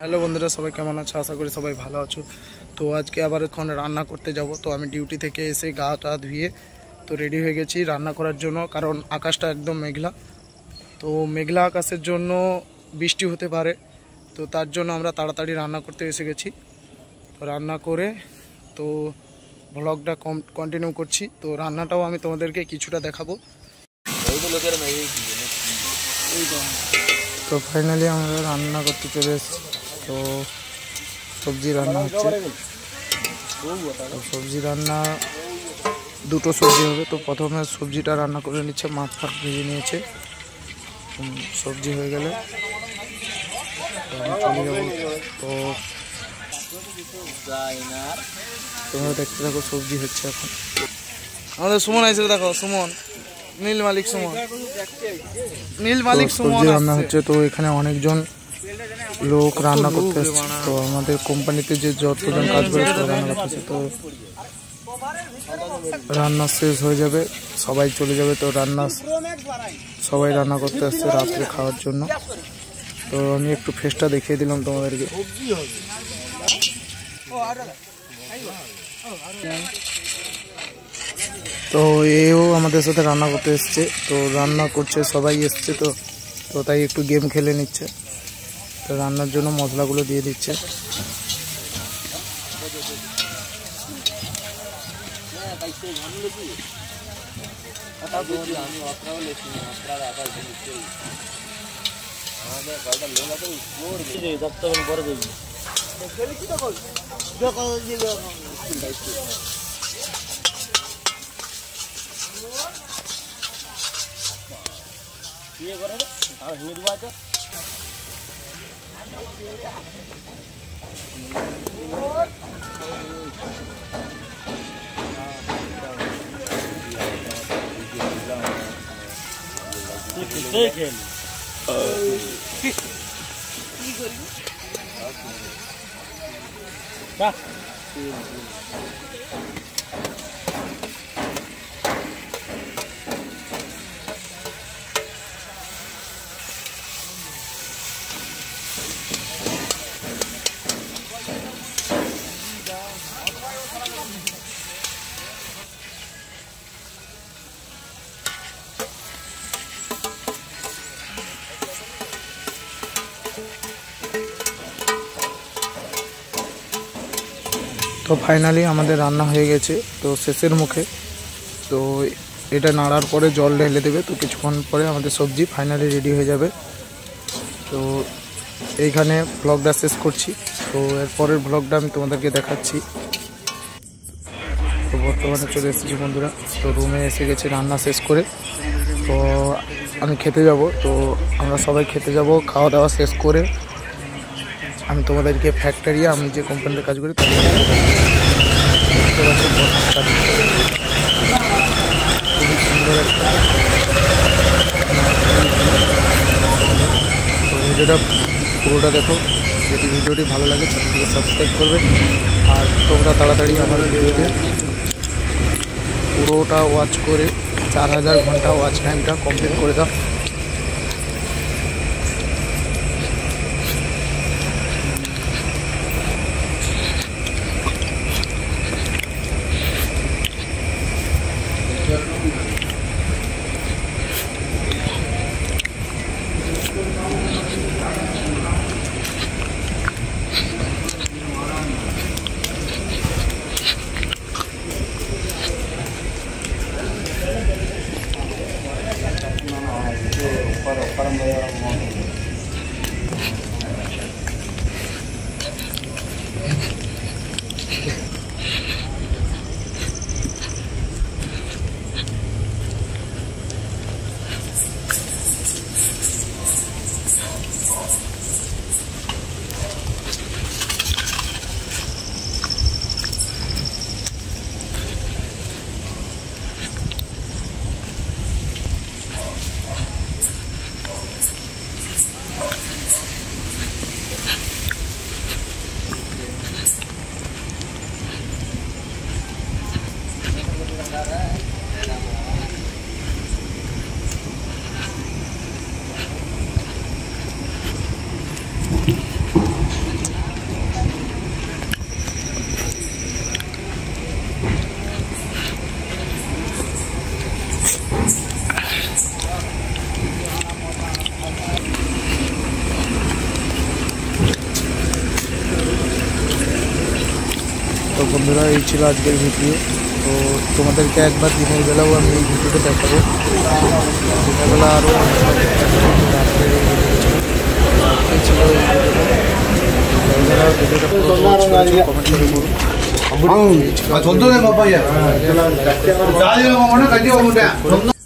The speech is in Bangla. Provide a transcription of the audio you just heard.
হ্যালো বন্ধুরা, সবাই কেমন আছো? আশা করি সবাই ভালো আছো। তো আজকে আবার এখন রান্না করতে যাব। তো আমি ডিউটি থেকে এসে গা টা ধুয়ে তো রেডি হয়ে গেছি রান্না করার জন্য, কারণ আকাশটা একদম মেঘলা। তো মেঘলা আকাশের জন্য বৃষ্টি হতে পারে, তো তার জন্য আমরা তাড়াতাড়ি রান্না করতে এসে গেছি। তো রান্না করে তো ব্লগটা কন্টিনিউ করছি। তো রান্নাটাও আমি তোমাদেরকে কিছুটা দেখাবো। তো ফাইনালি আমরা রান্না করতে চলে এসেছি। তো সবজি রান্না হচ্ছে। সবজি রান্না দুটো সবজি হবে। তো প্রথমে সবজিটা রান্না করে নিচ্ছে, মাছ ফাঁক ভেজে নিয়েছে। সবজি হয়ে গেলে চলে যাবো। তো তোমরা দেখতে থাকো, সবজি হচ্ছে এখন। আমাদের সুমন আইসে, দেখো সুমন, নীল মালিক সুমন, নীল মালিক সুমন। সবজি রান্না হচ্ছে। তো এখানে অনেকজন লোক রান্না করতে আসছে। তো আমাদের কোম্পানিতে যে যতজন কাজ করে রান্না করতেছে। তো রান্না শেষ হয়ে যাবে, সবাই চলে যাবে। তো সবাই রান্না করতে আসছে রাত্রে খাওয়ার জন্য। তো আমি একটু ফেসটা দেখিয়ে দিলাম তোমাদেরকে। তো এও আমাদের সাথে রান্না করতে এসছে। তো রান্না করছে, সবাই এসছে। তো তাই একটু গেম খেলে নিচ্ছে। তো রান্নার জন্য মশলাগুলো দিয়ে দিচ্ছে। তো ফাইনালি আমাদের রান্না হয়ে গেছে, তো শেষের মুখে। তো এটা নাড়ার পরে জল ঢেলে দেবে। তো কিছুক্ষণ পরে আমাদের সবজি ফাইনালি রেডি হয়ে যাবে। তো এইখানে ব্লগটা শেষ করছি। তো এরপরের ব্লগটা আমি তোমাদেরকে দেখাচ্ছি। তো বর্তমানে চলে এসেছি বন্ধুরা। তো রুমে এসে গেছি রান্না শেষ করে। তো আমি খেতে যাব। তো আমরা সবাই খেতে যাব। খাওয়া দাওয়া শেষ করে আমি তোমাদেরকে ফ্যাক্টরি, আমি যে কোম্পানিতে কাজ করি, ভিডিওটা পুরোটা দেখো। যদি ভিডিওটি ভালো লাগে চ্যানেলটিকে সাবস্ক্রাইব করবে। আর তোমরা তাড়াতাড়ি আমার ভিডিওতে পুরোটা ওয়াচ করে 4000 ঘন্টা ওয়াচ টাইমটা কমপ্লিট করে দাও। বন্ধুরা এই ছিল আজকের ভিডিও। তো তোমাদেরকে একবার দিনের বেলাও আমি এই ভিডিওটা দেখাবো। দিনের বেলা আরও এই ছিল এই ভিডিওটা কমেন্ট করে বলুন।